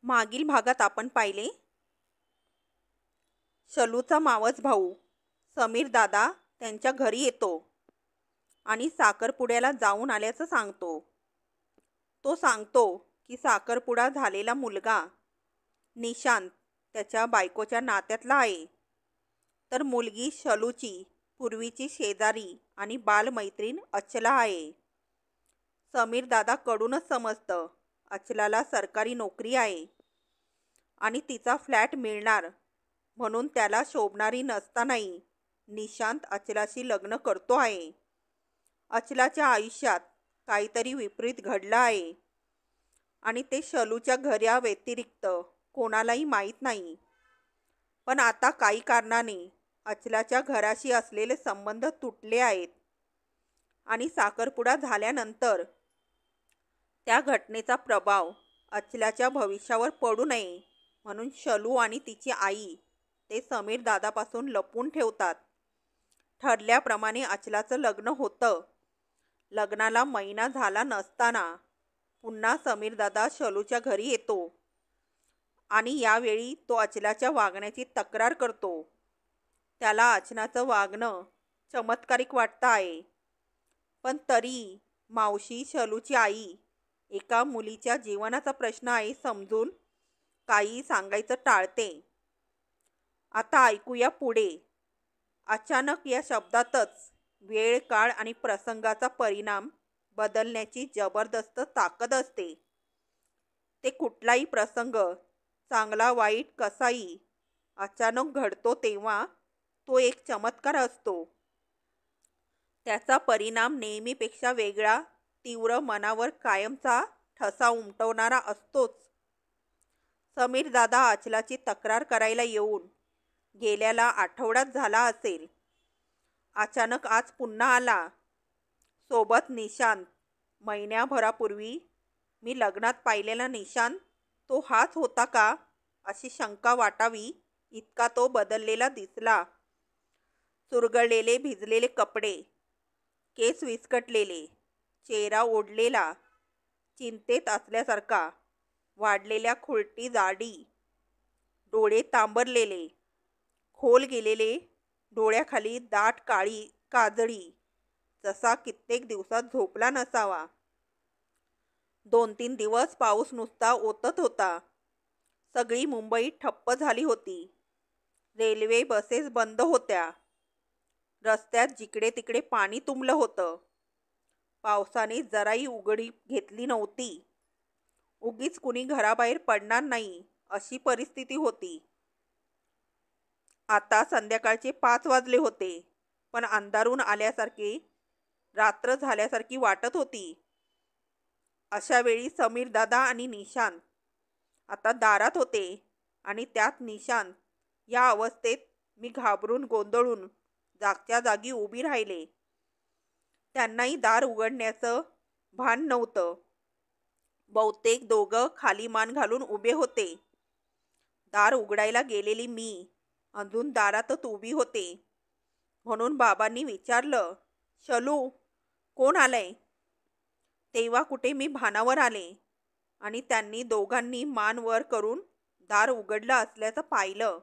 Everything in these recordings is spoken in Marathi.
मागील भागात आपण पाहिले, शलूचा मावस भाऊ समीर दादा त्यांच्या घरी येतो आणि साखरपुड्याला जाऊन आल्याचं सांगतो. तो सांगतो की साखरपुडा झालेला मुलगा निशांत त्याच्या बायकोच्या नात्यातला आहे, तर मुलगी शलूची पूर्वीची शेजारी आणि बालमैत्रीण अचला आहे. समीर दादा कडूनच समजतं अचलाला सरकारी नोकरी आहे आणि तिचा फ्लॅट मिळणार म्हणून त्याला शोभणारी नसतानाही निशांत अचलाशी लग्न करतो आहे. अचलाच्या आयुष्यात काहीतरी विपरीत घडलं आहे आणि ते शलूच्या घरा व्यतिरिक्त कोणालाही माहीत नाही. पण आता काही कारणाने अचलाच्या घराशी असलेले संबंध तुटले आहेत आणि साखरपुडा झाल्यानंतर त्या घटनेचा प्रभाव अचलाच्या भविष्यावर पडू नये म्हणून शलू आणि तिची आई ते समीर दादापासून लपवून ठेवतात. ठरल्याप्रमाणे अचलाचं लग्न होतं. लग्नाला महिना झाला नसताना पुन्हा समीर दादा शलूच्या घरी येतो आणि यावेळी तो अचलाच्या वागण्याची तक्रार करतो. त्याला अचलाचं वागणं चमत्कारिक वाटतं आहे, पण तरी मावशी शलूची आई एका मुलीच्या जीवनाचा प्रश्न आहे समजून काही सांगायचं टाळते. आता ऐकूया पुढे. अचानक या शब्दातच वेळ, काळ आणि प्रसंगाचा परिणाम बदलण्याची जबरदस्त ताकद असते. ते कुठलाही प्रसंग, चांगला वाईट कसाही, अचानक घडतो तेव्हा तो एक चमत्कार असतो. त्याचा परिणाम नेहमीपेक्षा वेगळा, तीव्र, मनावर कायमचा ठसा उमटवणारा असतोच. समीर दादा अचलाची तक्रार करायला येऊन गेल्याला आठवडाच झाला असेल. अचानक आज पुन्हा आला. सोबत निशांत. महिन्याभरापूर्वी मी लग्नात पाहिलेला निशांत तो हाच होता का अशी शंका वाटावी इतका तो बदललेला दिसला. चुरगळलेले भिजलेले कपडे, केस विस्कटलेले, चेहरा ओढलेला, चिंतेत असल्यासारखा, वाढलेल्या खुरटी दाढी, डोळे तांबरलेले, खोल गेलेले डोळ्याखाली दाट काळी काजळी, जसा कित्येक दिवसात झोपला नसावा. 2-3 दिवस पाऊस नुसता ओतत होता. सगळी मुंबई ठप्प झाली होती. रेल्वे बसेस बंद होत्या. रस्त्यात जिकडे तिकडे पाणी तुंबलं होतं. पावसाने जराही उघडीप घेतली नव्हती. उगीच कुणी घराबाहेर पडणार नाही अशी परिस्थिती होती. आता संध्याकाळचे 5 वाजले होते, पण अंधारून आल्यासारखे, रात्र झाल्यासारखी वाटत होती. अशा वेळी समीर दादा आणि निशांत आता दारात होते आणि त्यात निशांत. या अवस्थेत मी घाबरून गोंधळून जागच्या जागी उभी राहिले. त्यांनाही दार उघडण्याचं भान नव्हतं. बहुतेक दोघं खाली मान घालून उभे होते. दार उघडायला गेलेली मी अजून दारातच उभी होते म्हणून बाबांनी विचारलं, शलू, कोण आलंय? तेव्हा कुठे मी भानावर आले आणि त्यांनी दोघांनी मान वर करून दार उघडलं असल्याचं पाहिलं.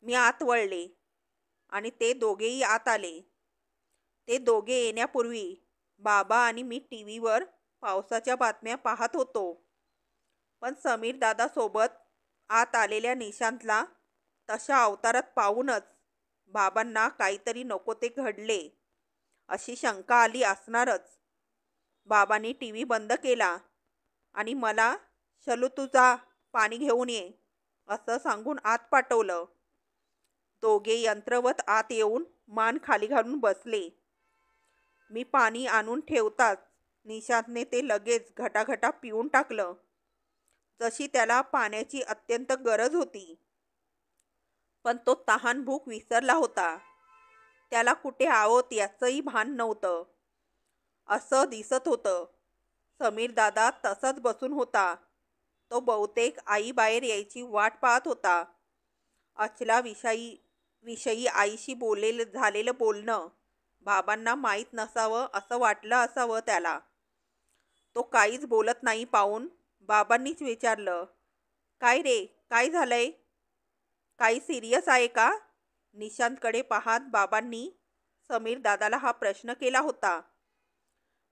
मी आत वळले आणि ते दोघेही आत आले. ते दोघे येण्यापूर्वी बाबा आणि मी टीव्हीवर पावसाच्या बातम्या पाहत होतो. पण समीर दादा सोबत आत आलेल्या निशांतला तशा अवतारात पाहूनच बाबांना काहीतरी नको ते घडले अशी शंका आली असणारच. बाबांनी टीव्ही बंद केला आणि मला, शलू तू जा, पाणी घेऊन ये असं सांगून आत पाठवलं. दोघे यंत्रवत आत येऊन मान खाली घालून बसले. मी पाणी आणून ठेवताच निशांतने ते लगेच घटाघटा पिऊन टाकलं, जशी त्याला पाण्याची अत्यंत गरज होती. पण तो तहान भूक विसरला होता. त्याला कुठे आहोत याचंही भान नव्हतं असं दिसत होतं. समीर दादा तसाच बसून होता. तो बहुतेक आई बाहेर यायची वाट पाहत होता. अचला विषयी आईशी झालेलं बोलणं बाबांना माहीत नसावं असं वाटलं असावं त्याला. तो काहीच बोलत नाही पाहून बाबांनीच विचारलं, काय रे, काय झालंय? काही सिरियस आहे का? निशांतकडे पाहत बाबांनी समीर दादाला हा प्रश्न केला होता.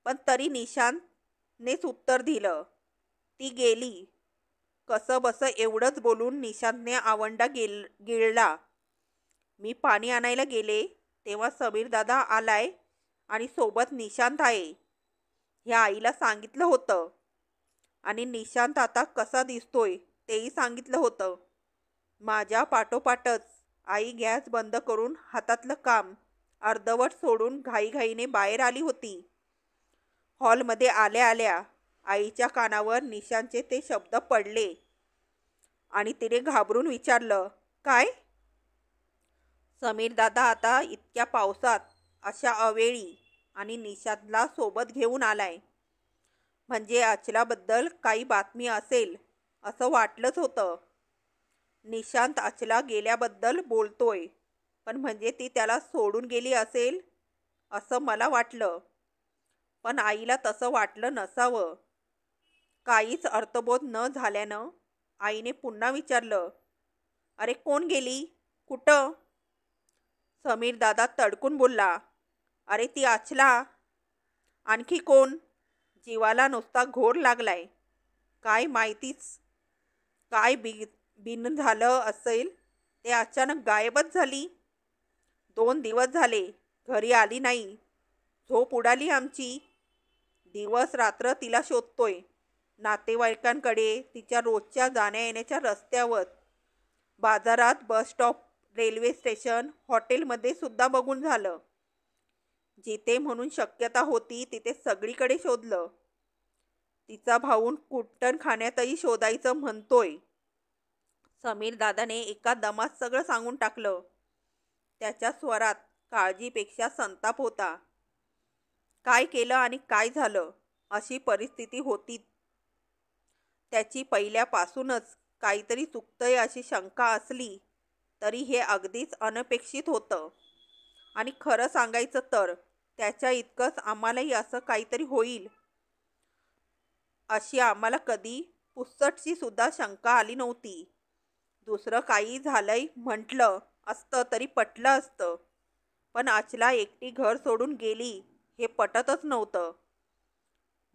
पण तरी निशांतनेच उत्तर दिलं. ती गेली. कसं बस एवढंच बोलून निशांतने आवंडा गिळला. मी पाणी आणायला गेले तेव्हा समीर दादा आलाय आणि सोबत निशांत आहे. ह्या आईला सांगितलं होतं. आणि निशांत आता कसा दिसतोय तेही सांगितलं होतं. माझ्या पाठोपाठच आई गॅस बंद करून हातातलं काम अर्धवट सोडून घाईघाईने बाहेर आली होती. हॉलमध्ये आल्या आल्या आईच्या कानावर निशांतचे ते शब्द पडले आणि तिने घाबरून विचारलं, काय? समीर दादा आता इतक्या पावसात अशा अवेळी आणि निशांतला सोबत घेऊन आलाय. म्हणजे अचलाबद्दल काही बातमी असेल असं वाटलंच होतं. निशांत अचला गेल्याबद्दल बोलतोय, पण म्हणजे ती त्याला सोडून गेली असेल असं मला वाटलं. पण आईला तसं वाटलं नसावं. काहीच अर्थबोध न झाल्यानं आईने पुन्हा विचारलं, अरे कोण गेली? कुठं? समीर दादा तडकून बोलला, अरे ती अचला. आणखी कोण? जीवाला नुसता घोर लागलाय. काय माहितीच काय बिन झालं असेल, ते अचानक गायबच झाली. 2 दिवस झाले घरी आली नाही. झोप उडाली आमची. दिवस रात्र तिला शोधतोय. नातेवाईकांकडे, तिच्या रोजच्या जाण्या येण्याच्या रस्त्यावर, बाजारात, बस स्टॉप, रेल्वे स्टेशन, हॉटेलमध्ये सुद्धा बघून झालं. जिथे म्हणून शक्यता होती तिथे सगळीकडे शोधलं. तिचा भाऊन कुट्टणखान्यातही शोधायचं म्हणतोय. समीर दादाने एका दमात सगळं सांगून टाकलं. त्याच्या स्वरात काळजीपेक्षा संताप होता. काय केलं आणि काय झालं अशी परिस्थिती होती. त्याची पहिल्यापासूनच काहीतरी चुकतंय अशी शंका असली तरी हे अगदीच अनपेक्षित होतं. आणि खरं सांगायचं तर त्याच्या इतकंच आम्हालाही असं काहीतरी होईल अशी आम्हाला कधी पुसटची सुद्धा शंका आली नव्हती. दुसरं काही झालंय म्हटलं असतं तरी पटलं असतं. पण अचला एकटी घर सोडून गेली हे पटतच नव्हतं.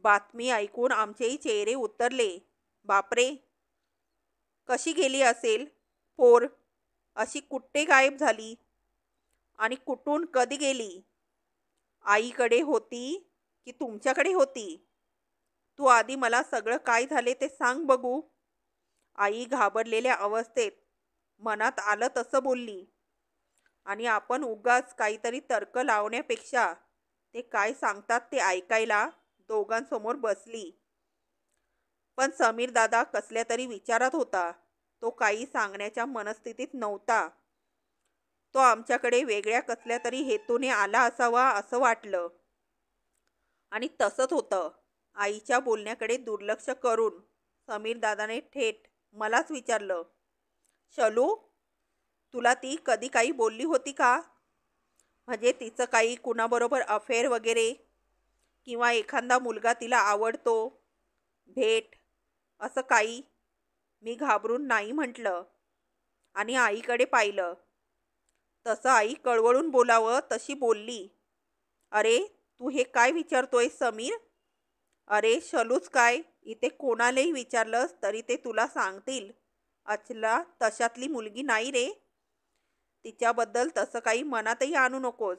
बातमी ऐकून आमचेही चेहरे उतरले. बापरे, कशी गेली असेल पोर? अशी कुठे गायब झाली? आणि कुठून कधी गेली? आईकडे होती की तुमच्याकडे होती? तू आधी मला सगळं काय झाले ते सांग बघू. आई घाबरलेल्या अवस्थेत मनात आलं तसं बोलली. आणि आपण उगाच काहीतरी तर्क लावण्यापेक्षा ते काय सांगतात ते ऐकायला दोघांसमोर बसली. पण समीर दादा कसल्या तरी विचारात होता. तो काही सांगण्याच्या मनस्थितीत नव्हता. तो आमच्याकडे वेगळ्या कसल्या तरी हेतूने आला असावा असं वाटलं. आणि तसंच होतं. आईच्या बोलण्याकडे दुर्लक्ष करून समीर दादाने थेट मलाच विचारलं, शलू, तुला ती कधी काही बोलली होती का? म्हणजे तिचं काही कुणाबरोबर अफेअर वगैरे, किंवा एखादा मुलगा तिला आवडतो, भेट, असं काही? मी घाबरून नाही म्हटलं आणि आईकडे पाहिलं. तसं आई कळवळून बोलावं तशी बोलली. अरे तू हे काय विचारतोय समीर? अरे शलूच काय, इथे कोणालाही विचारलंस तरी ते तुला सांगतील अचला तशातली मुलगी नाही रे. तिच्याबद्दल तसं काही मनातही आणू नकोस.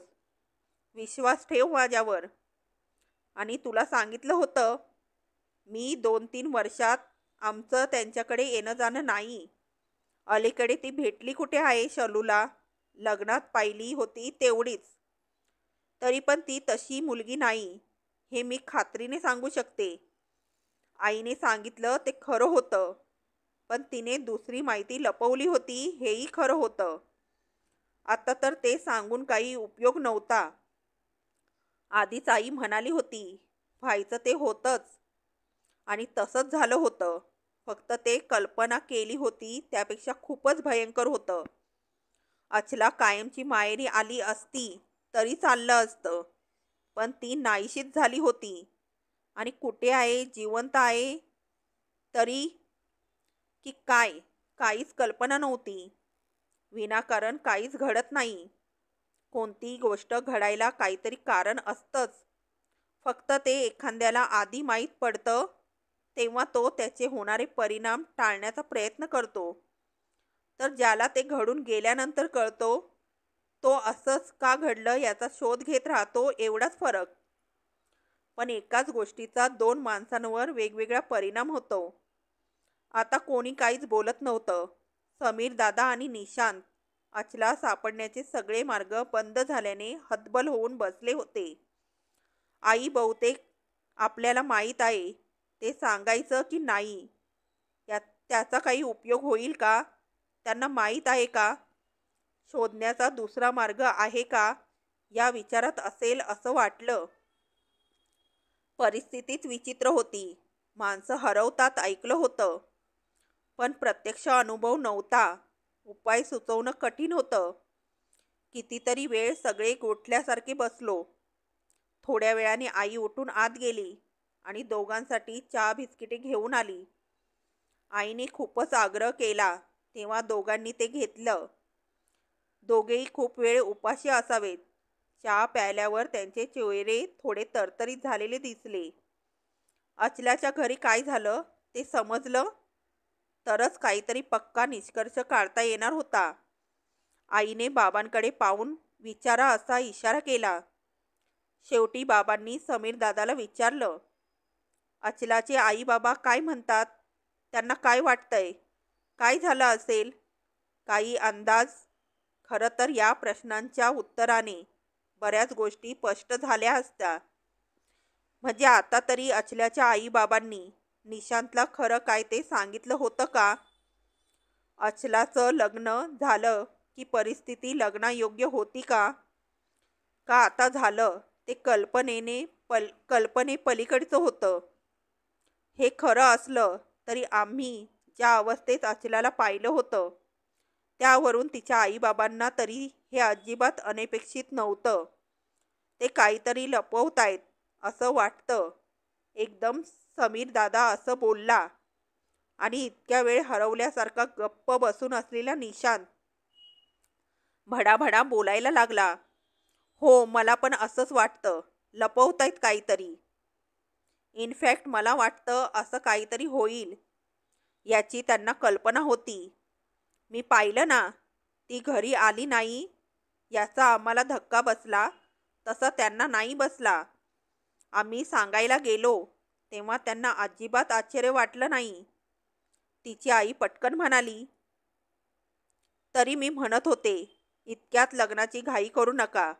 विश्वास ठेव माझ्यावर. आणि तुला सांगितलं होतं मी 2-3 वर्षात आमचं त्यांच्याकडे येणं जाणं नाही. अलीकडे ती भेटली कुठे आहे शलूला? लग्नात पाहिली होती तेवढीच. तरी पण ती तशी मुलगी नाही हे मी खात्रीने सांगू शकते. आईने सांगितलं ते खरं होतं. पण तिने दुसरी माहिती लपवली होती हेही खरं होतं. आता तर ते सांगून काही उपयोग नव्हता. आधीच आई म्हणाली होती व्हायचं ते होतंच. आणि तसंच झालं होतं. फक्त ते कल्पना केली होती त्यापेक्षा खूपच भयंकर होतं. अचला कायमची माहेरी आली असती तरी चाललं असतं. पण ती नाहीशीच झाली होती. आणि कुठे आहे, जिवंत आहे तरी की काय काहीच कल्पना नव्हती. विनाकारण काहीच घडत नाही. कोणतीही गोष्ट घडायला काहीतरी कारण असतंच. फक्त ते एखाद्याला आधी माहीत पडतं तेव्हा तो त्याचे होणारे परिणाम टाळण्याचा प्रयत्न करतो. तर ज्याला ते घडून गेल्यानंतर कळतो तो असंच का घडलं याचा शोध घेत राहतो, एवढाच फरक. पण एकाच गोष्टीचा दोन माणसांवर वेगवेगळा परिणाम होतो. आता कोणी काहीच बोलत नव्हतं. समीर दादा आणि निशांत अचला सापडण्याचे सगळे मार्ग बंद झाल्याने हतबल होऊन बसले होते. आई बहुतेक आपल्याला माहीत आहे ते सांगायचं की नाही, त्याचा काही उपयोग होईल का? त्यांना माहीत आहे का? शोधण्याचा दुसरा मार्ग आहे का? या विचारात असेल असं वाटलं. परिस्थितीच विचित्र होती. माणसं हरवतात ऐकलं होतं, पण प्रत्यक्ष अनुभव नव्हता. उपाय सुचवणं कठीण होतं. कितीतरी वेळ सगळे गोठल्यासारखे बसलो. थोड्या वेळाने आई उठून आत गेली आणि दोघांसाठी चहा बिस्किटे घेऊन आली. आईने खूपच आग्रह केला तेव्हा दोघांनी ते घेतलं. दोघेही खूप वेळ उपाशी असावेत. चहा प्यायल्यावर त्यांचे चेहरे थोडे तरतरीत झालेले दिसले. अचलाच्या घरी काय झालं ते समजलं तरच काहीतरी पक्का निष्कर्ष काढता येणार होता. आईने बाबांकडे पाहून विचारा असा इशारा केला. शेवटी बाबांनी समीर दादाला विचारलं, अचलाचे आई बाबा काय म्हणतात? त्यांना काय वाटतंय? काय झालं असेल? काही अंदाज? खरं तर या प्रश्नांच्या उत्तराने बऱ्याच गोष्टी स्पष्ट झाल्या असत्या. म्हणजे आता तरी अचल्याच्या आई बाबांनी निशांतला खरं काय ते सांगितलं होतं का? अचलाचं लग्न झालं की परिस्थिती लग्नायोग्य होती का? का आता झालं ते कल्पनेपलीकडचं होतं? हे खरं असलं तरी आम्ही ज्या अवस्थेत अचलाला पाहिलं होतं त्यावरून तिच्या आईबाबांना तरी हे अजिबात अनपेक्षित नव्हतं. ते काहीतरी लपवतायत असं वाटतं. एकदम समीर दादा असं बोलला आणि इतक्या वेळ हरवल्यासारखा गप्प बसून असलेला निशांत भडाभडा बोलायला लागला. हो, मला पण असंच वाटतं. लपवतायत काहीतरी. इनफॅक्ट मला वाटतं असं काहीतरी होईल याची त्यांना कल्पना होती. मी पाहिलं ना, ती घरी आली नाही याचा आम्हाला धक्का बसला तसा त्यांना नाही बसला. आम्ही सांगायला गेलो तेव्हा त्यांना अजिबात आश्चर्य वाटलं नाही. तिची आई पटकन म्हणाली, तरी मी म्हणत होते इतक्यात लग्नाची घाई करू नका.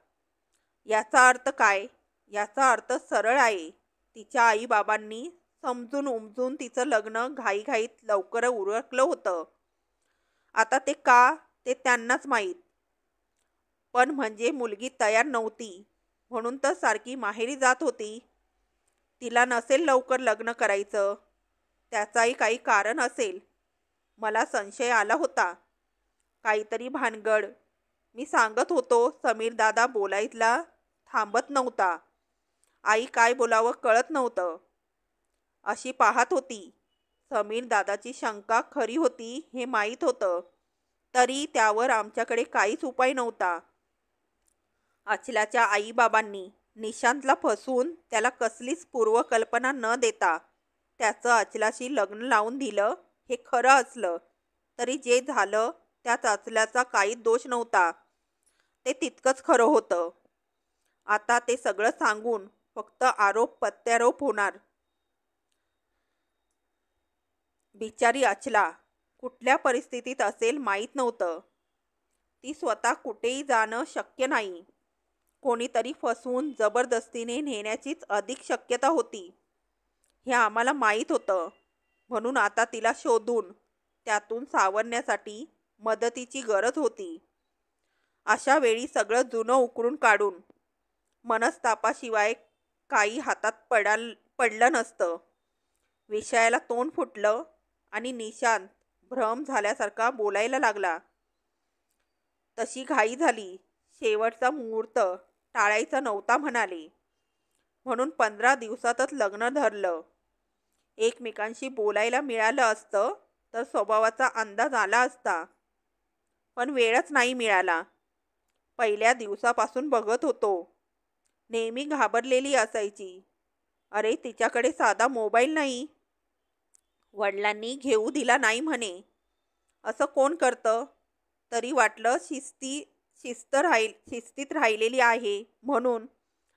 याचा अर्थ काय? याचा अर्थ सरळ आहे. तिच्या आई बाबांनी समजून उमजून तिचं लग्न घाईघाईत लवकर उरकलं होतं. आता ते का ते त्यांनाच माहीत. पण म्हणजे मुलगी तयार नव्हती म्हणून तर सारखी माहेरी जात होती. तिला नसेल लवकर लग्न करायचं. त्याचाही काही कारण असेल. मला संशय आला होता. काहीतरी भानगड. मी सांगत होतो. समीर दादा बोलायला थांबत नव्हता. आई काय बोलावं कळत नव्हतं. अशी पाहत होती. समीर दादाची शंका खरी होती हे माहीत होतं. तरी त्यावर आमच्याकडे काहीच उपाय नव्हता. अचलाच्या आईबाबांनी निशांतला फसवून त्याला कसलीच पूर्वकल्पना न देता त्याचं अचलाशी लग्न लावून दिलं. हे खरं असलं तरी जे झालं त्यात अचलाचा काहीच दोष नव्हता. ते तितकंच खरं होतं. आता ते सगळं सांगून फक्त आरोप प्रत्यारोप होणार. बिचारी अचला कुठल्या परिस्थितीत असेल माहीत नव्हतं. ती स्वतः कुठेही जाणं शक्य नाही. कोणीतरी फसवून जबरदस्तीने नेण्याचीच अधिक शक्यता होती. हे आम्हाला माहीत होतं. म्हणून आता तिला शोधून त्यातून सावरण्यासाठी मदतीची गरज होती. अशा वेळी सगळं जुनं उकरून काढून मनस्तापाशिवाय काही हातात पडलं नसतं. विषयाला तोंड फुटलं आणि निशांत भ्रम झाल्यासारखा बोलायला लागला. तशी घाई झाली. शेवटचा मुहूर्त टाळायचा नव्हता म्हणाले. म्हणून 15 दिवसातच लग्न धरलं. एकमेकांशी बोलायला मिळालं असतं तर स्वभावाचा अंदाज आला असता, पण वेळच नाही मिळाला. पहिल्या दिवसापासून बघत होतो. नेहमी घाबरलेली असायची. अरे तिच्याकडे साधा मोबाईल नाही. वडिलांनी घेऊ दिला नाही म्हणे. असं कोण करतं? तरी वाटलं शिस्तीत राहिलेली आहे म्हणून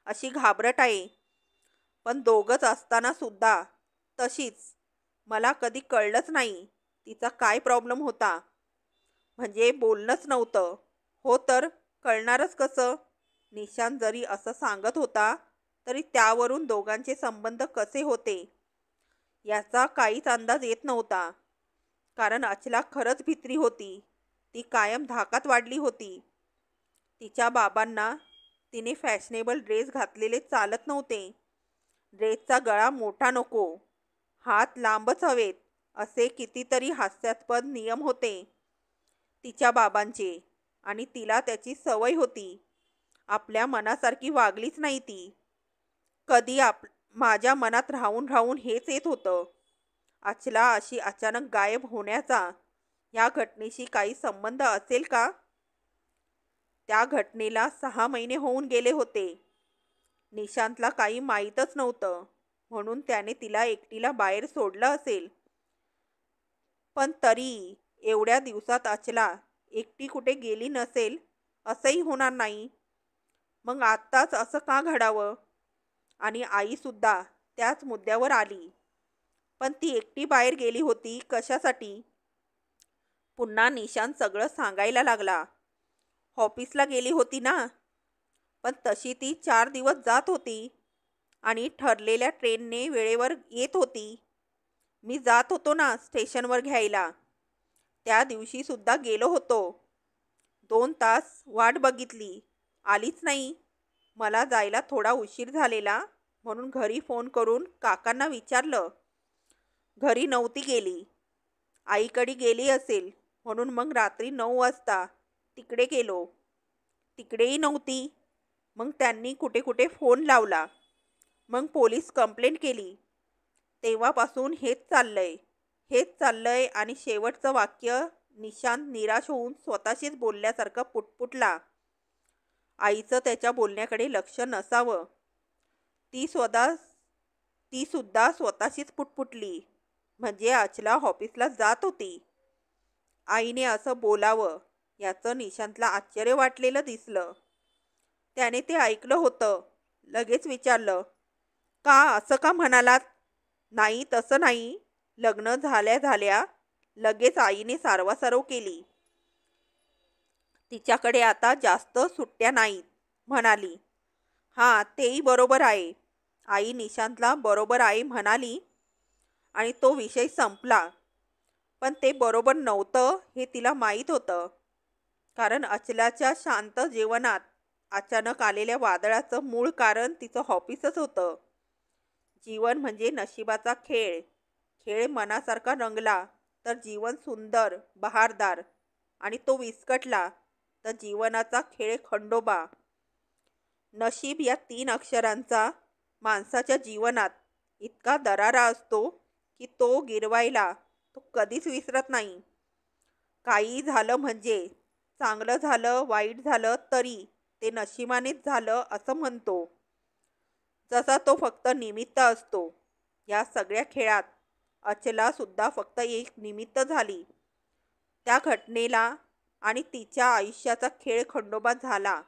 अशी घाबरट आहे. पण दोघंच असताना सुद्धा तशीच. मला कधी कळलंच नाही तिचा काय प्रॉब्लेम होता. म्हणजे बोलणंच नव्हतं. हो तर कळणारच कसं? निशांत जरी असं सांगत होता तरी त्यावरून दोघांचे संबंध कसे होते याचा काहीच अंदाज येत नव्हता. कारण अचला खरंच भित्री होती. ती कायम धाकात वाढली होती. तिच्या बाबांना तिने फॅशनेबल ड्रेस घातलेले चालत नव्हते. ड्रेसचा गळा मोठा नको, हात लांबच हवेत असे कितीतरी हास्यास्पद नियम होते तिच्या बाबांचे. आणि तिला त्याची सवय होती. आपल्या मनासारखी वागलीच नाही ती कधी. माझ्या मनात राहून राहून हेच येत होतं. अचला अशी अचानक गायब होण्याचा या घटनेशी काही संबंध असेल का? त्या घटनेला 6 महिने होऊन गेले होते. निशांतला काही माहीतच नव्हतं म्हणून त्याने तिला एकटीला बाहेर सोडलं असेल. पण तरी एवढ्या दिवसात अचला एकटी कुठे गेली नसेल असंही होणार नाही. मग आत्ताच असं का घडावं? आणि आईसुद्धा त्याच मुद्द्यावर आली. पण ती एकटी बाहेर गेली होती कशासाठी? पुन्हा निशांत सगळं सांगायला लागला. ऑफिसला गेली होती ना. पण तशी ती 4 दिवस जात होती आणि ठरलेल्या ट्रेनने वेळेवर येत होती. मी जात होतो ना स्टेशनवर घ्यायला. त्या दिवशी सुद्धा गेलो होतो. 2 तास वाट बघितली, आलीच नाही. मला जायला थोडा उशीर झालेला म्हणून घरी फोन करून काकांना विचारलं. घरी नव्हती गेली. आईकडे गेली असेल म्हणून मग रात्री 9 वाजता तिकडे गेलो. तिकडेही नव्हती. मग त्यांनी कुठे कुठे फोन लावला. मग पोलीस कंप्लेंट केली. तेव्हापासून हेच चाललंय आणि शेवटचं वाक्य निशांत निराश होऊन स्वतःशीच बोलल्यासारखं पुटपुटला. आईचं त्याच्या बोलण्याकडे लक्ष नसावं. ती सुद्धा स्वतःशीच पुटपुटली. म्हणजे अचला ऑफिसला जात होती. आईने असं बोलावं याचं निशांतला आश्चर्य वाटलेलं दिसलं. त्याने ते ऐकलं होतं. लगेच विचारलं, का असं का म्हणालात? नाही तसं नाही. लग्न झाल्या झाल्या लगेच आईने सारवासारव केली. तिच्याकडे आता जास्त सुट्ट्या नाहीत म्हणाली. हां तेही बरोबर आहे. आई निशांतला बरोबर आहे म्हणाली आणि तो विषय संपला. पण ते बरोबर नव्हतं हे तिला माहीत होतं. कारण अचलाच्या शांत जीवनात अचानक आलेल्या वादळाचं मूळ कारण तिचं ऑफिसच होतं. जीवन म्हणजे नशिबाचा खेळ. खेळ मनासारखा रंगला तर जीवन सुंदर बहारदार आणि तो विस्कटला तर जीवनाचा खेळ खंडोबा. नशीब या 3 अक्षरांचा माणसाच्या जीवनात इतका दरारा असतो की तो गिरवायला तो कधीच विसरत नाही. काही झालं म्हणजे, चांगलं झालं वाईट झालं तरी ते नशिबानेच झालं असं म्हणतो. जसा तो फक्त निमित्त असतो. या सगळ्या खेळात अचला सुद्धा फक्त एक निमित्त झाली. त्या घटनेला आणि तिच्या आयुष्याचा खेळ खंडोबा झाला.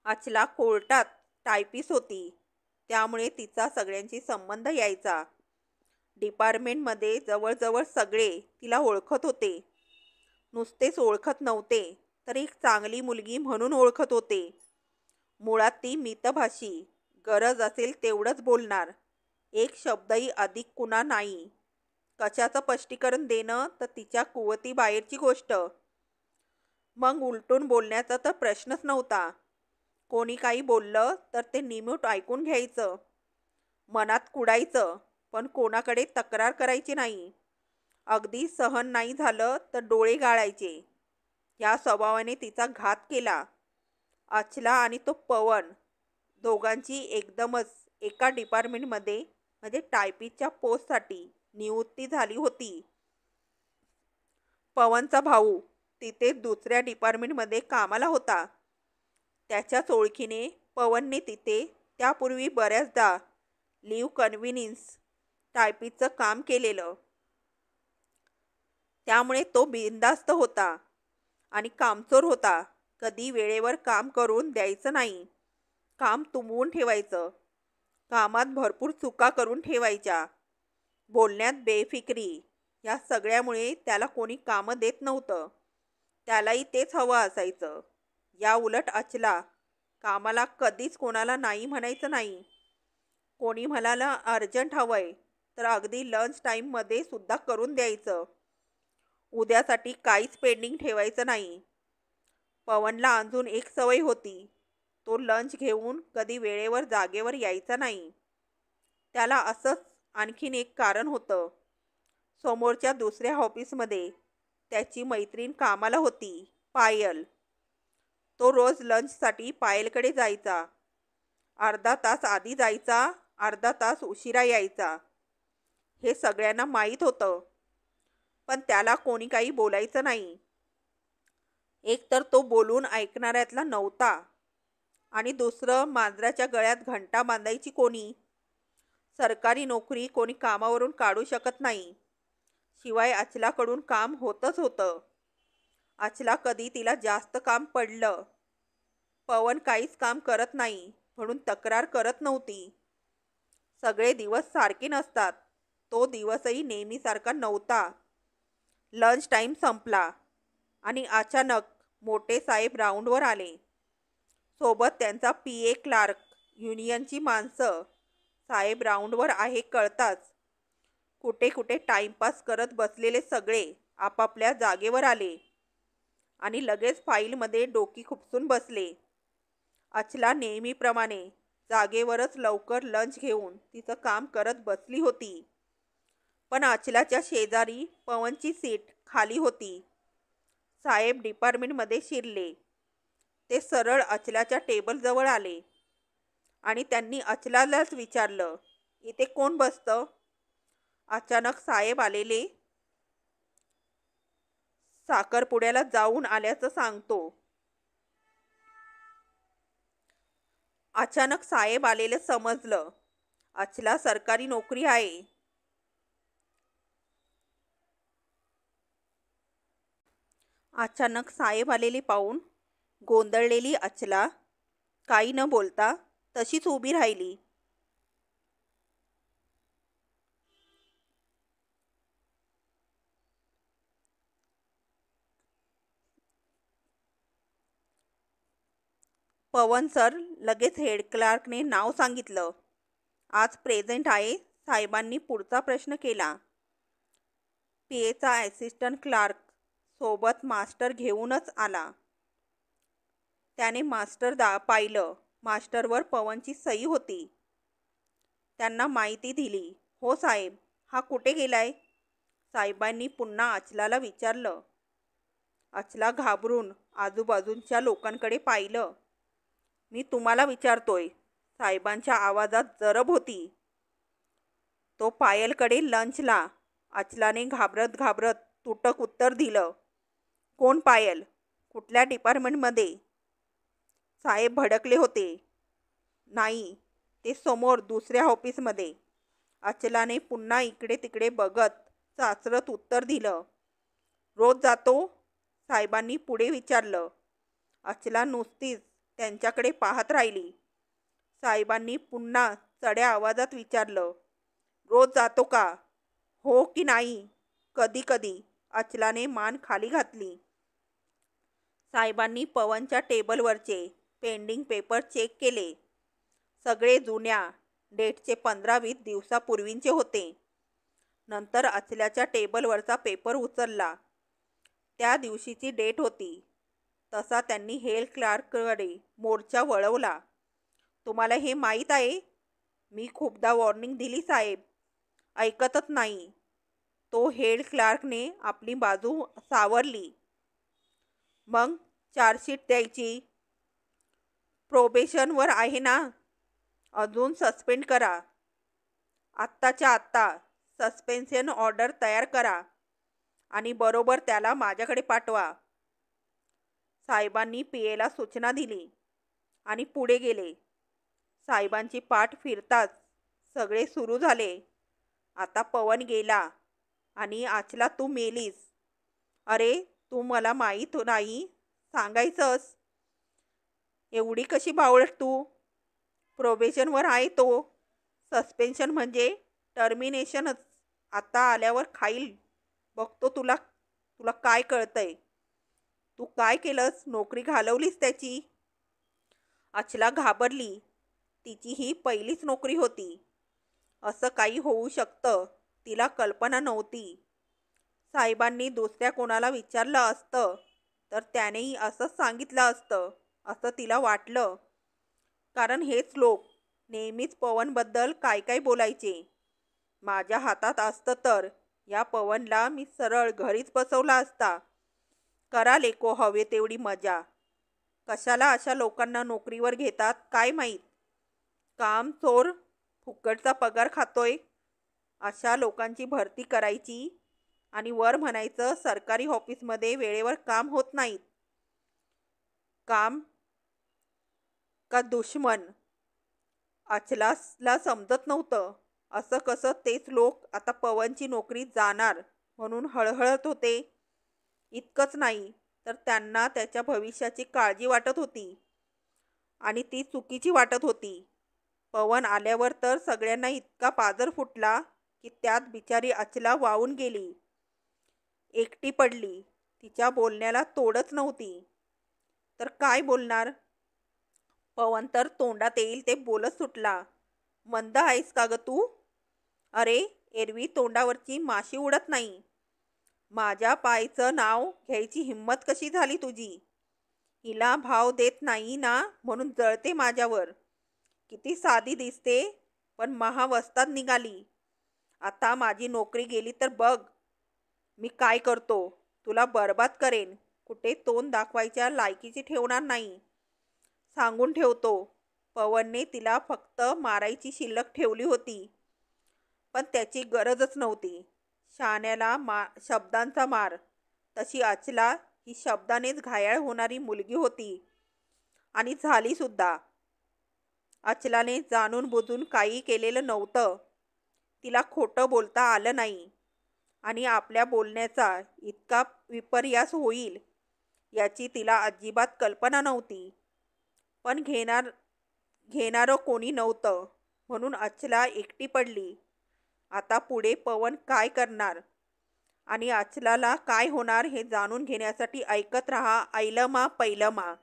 अचला कोर्टात टायपिस्ट होती. त्यामुळे तिचा सगळ्यांशी संबंध यायचा. डिपार्टमेंटमध्ये जवळजवळ सगळे तिला ओळखत होते. नुसतेच ओळखत नव्हते तर एक चांगली मुलगी म्हणून ओळखत होते. मुळात ती मितभाषी, गरज असेल तेवढंच बोलणार, एक शब्दही अधिक कुणा नाही. कशाचं स्पष्टीकरण देणं तर तिच्या कुवतीबाहेरची गोष्ट. मग उलटून बोलण्याचा तर प्रश्नच नव्हता. कोणी काही बोललं तर ते निमूट ऐकून घ्यायचं, मनात कुडायचं, पण कोणाकडे तक्रार करायची नाही. अगदी सहन नाही झालं तर डोळे गाळायचे. या स्वभावाने तिचा घात केला. अचला आणि तो पवन दोघांची एकदमच एका डिपार्टमेंटमध्ये म्हणजे टायपिस्टच्या पोस्टसाठी नियुक्ती झाली होती. पवनचा भाऊ तिथे दुसऱ्या डिपार्टमेंटमध्ये कामाला होता. त्याच्याच ओळखीने पवनने तिथे त्यापूर्वी बऱ्याचदा लिव्ह कन्व्हिनियन्स टायपिंगचं काम केलेलं. त्यामुळे तो बिनधास्त होता आणि कामचोर होता. कधी वेळेवर काम करून द्यायचं नाही. काम तुंबवून ठेवायचं. कामात भरपूर चुका करून ठेवायच्या. बोलण्यात बेफिक्री. या सगळ्यामुळे त्याला कोणी कामं देत नव्हतं. त्यालाही तेच हवं असायचं. या उलट अचला कामाला कधीच कोणाला नाही म्हणायचं नाही. कोणी म्हणाला अर्जंट हवंय तर अगदी लंच टाईममध्ये सुद्धा करून द्यायचं. उद्यासाठी काहीच पेंडिंग ठेवायचं नाही. पवनला अजून एक सवय होती. तो लंच घेऊन कधी वेळेवर जागेवर यायचा नाही. त्याला असंच आणखीन एक कारण होतं. समोरच्या दुसऱ्या ऑफिसमध्ये त्याची मैत्रीण कामाला होती, पायल. तो रोज लंचसाठी पायलकडे जायचा. अर्धा तास आधी जायचा, अर्धा तास उशिरा यायचा. हे सगळ्यांना माहीत होतं, पण त्याला कोणी काही बोलायचं नाही. एकतर तो बोलून ऐकणाऱ्यातला नव्हता आणि दुसरं मांजराच्या गळ्यात घंटा बांधायची कोणी. सरकारी नोकरी कोणी कामावरून काढू शकत नाही. शिवाय अचलाकडून काम होतच होतं. अचला कधी तिला जास्त काम पडलं. पवन काहीच काम करत नाही म्हणून तक्रार करत नव्हती. सगळे दिवस सारखे नसतात. तो दिवसही नेहमीसारखा नव्हता. लंच टाईम संपला आणि अचानक मोठे साहेब राऊंडवर आले. सोबत त्यांचा PA क्लार्क. युनियनची माणसं. साहेब राऊंडवर आहे कळताच कुठे कुठे टाईमपास करत बसलेले सगळे आपापल्या जागेवर आले आणि लगेच फाईलमध्ये डोकी खुपसून बसले. अचला नेहमीप्रमाणे जागेवरच लवकर लंच घेऊन तिचं काम करत बसली होती. पण अचलाच्या शेजारी पवनची सीट खाली होती. साहेब डिपार्टमेंटमध्ये शिरले. ते सरळ अचलाच्या टेबलजवळ आले आणि त्यांनी अचलालाच विचारलं, इथे कोण बसतं? अचानक साहेब आलेले. साखरपुड्याला जाऊन आल्याचं सांगतो. अचानक साहेब आलेलं समजलं. अचला सरकारी नोकरी आहे. अचानक साहेब आलेले पाहून गोंधळलेली अचला काही न बोलता तशीच उभी राहिली. पवन सर. लगेच हेड क्लार्कने नाव सांगितलं. आज प्रेझेंट आहे. साहेबांनी पुढचा प्रश्न केला. PAचा असिस्टंट क्लार्क सोबत मास्टर घेऊनच आला. त्याने मास्टर पाहिलं. मास्टरवर पवनची सही होती. त्यांना माहिती दिली. हो साहेब. हा कुठे गेलाय? साहेबांनी पुन्हा अचलाला विचारलं. अचला घाबरून आजूबाजूच्या लोकांकडे पाहिलं. मी तुम्हाला विचारतोय. साहेबांच्या आवाजात जरब होती. तो पायलकडे लंचला. अचलाने घाबरत घाबरत तुटक उत्तर दिलं. कोण पायल? कुठल्या डिपार्टमेंटमध्ये? साहेब भडकले होते. नाही, ते समोर दुसऱ्या ऑफिसमध्ये. अचलाने पुन्हा इकडे तिकडे बघत चाचरत उत्तर दिलं. रोज जातो? साहेबांनी पुढे विचारलं. अचला नुसतीच त्यांच्याकडे पाहत राहिली. साहेबांनी पुन्हा चढ्या आवाजात विचारलं. रोज जातो का? हो की नाही? कधी कधी. अचलाने मान खाली घातली. साहेबांनी पवनच्या टेबलवरचे पेंडिंग पेपर चेक केले. सगळे जुन्या डेटचे 15-20 दिवसापूर्वींचे होते. नंतर अचल्याच्या टेबलवरचा पेपर उचलला. त्या दिवशीची डेट होती. तसा त्यांनी हेड क्लार्ककडे मोर्चा वळवला. तुम्हाला हे माहीत आहे? मी खूपदा वॉर्निंग दिली साहेब. ऐकतच नाही. तो हेड क्लार्कने आपली बाजू सावरली. मग चार्जशीट द्यायची. प्रोबेशनवर आहे ना? अजून सस्पेंड करा. आत्ताच्या आत्ता. सस्पेन्शन ऑर्डर तयार करा आणि बरोबर त्याला माझ्याकडे पाठवा. साहेबांनी पीएला सूचना दिली आणि पुढे गेले. साहेबांची पाठ फिरताच सगळे सुरू झाले. आता पवन गेला आणि आचला तू मेलीस. अरे तू मला माहीत नाही सांगायचंस. एवढी कशी बावळट तू. प्रोबेशनवर आहे तो. सस्पेन्शन म्हणजे टर्मिनेशनच. आता आल्यावर खाईल बघतो तुला तुला काय कळतंय. तू काय केलंस. नोकरी घालवलीस त्याची. अचला घाबरली. तिची ही पहिलीच नोकरी होती. असं काही होऊ शकतं तिला कल्पना नव्हती. साहेबांनी दुसऱ्या कोणाला विचारलं असतं तर त्यानेही असंच सांगितलं असतं असं तिला वाटलं. कारण हेच लोक नेहमीच पवनबद्दल काय काय बोलायचे. माझ्या हातात असतं तर या पवनला मी सरळ घरीच बसवला असता. करा लेको हवे तेवढी मजा. कशाला अशा लोकांना नोकरीवर घेतात काय माहीत. काम चोर फुकटचा पगार खातोय. अशा लोकांची भरती करायची आणि वर म्हणायचं सरकारी ऑफिसमध्ये वेळेवर काम होत नाहीत. काम का दुश्मन. अचलाला समजत नव्हतं. असं कसं तेच लोक आता पवनची नोकरी जाणार म्हणून हळहळत होते. इतकंच नाही तर त्यांना त्याच्या भविष्याची काळजी वाटत होती आणि ती चुकीची वाटत होती. पवन आल्यावर तर सगळ्यांना इतका पाजर फुटला की त्यात बिचारी अचला वाहून गेली. एकटी पडली. तिच्या बोलण्याला तोडच नव्हती. तर काय बोलणार. पवन तर तोंडात येईल ते बोलत सुटला. मंद आहेस का ग तू. अरे एरवी तोंडावरची माशी उडत नाही. माझ्या पायचं नाव घ्यायची हिंमत कशी झाली तुझी. हिला भाव देत नाही ना म्हणून जळते माझ्यावर. किती साधी दिसते पण महावस्ताद निघाली. आता माझी नोकरी गेली तर बघ मी काय करतो. तुला बरबाद करेन. कुठे तोंड दाखवायच्या लायकीची ठेवणार नाही. सांगून ठेवतो. पवनने तिला फक्त मारायची शिल्लक ठेवली होती पण त्याची गरजच नव्हती. शाण्याला शब्दांचा मार. तशी अचला ही शब्दानेच घायाळ होणारी मुलगी होती आणि झाली सुद्धा. अचलाने जाणून बुजून काही केलेलं नव्हतं. तिला खोटं बोलता आलं नाही आणि आपल्या बोलण्याचा इतका विपर्यास होईल याची तिला अजिबात कल्पना नव्हती. पण घेणारं कोणी नव्हतं म्हणून अचला एकटी पडली. आता पुढे पवन काय करणार आणि अचलाला काय होणार हे जाणून घेण्यासाठी ऐकत रहा ऐलमा पैलमा.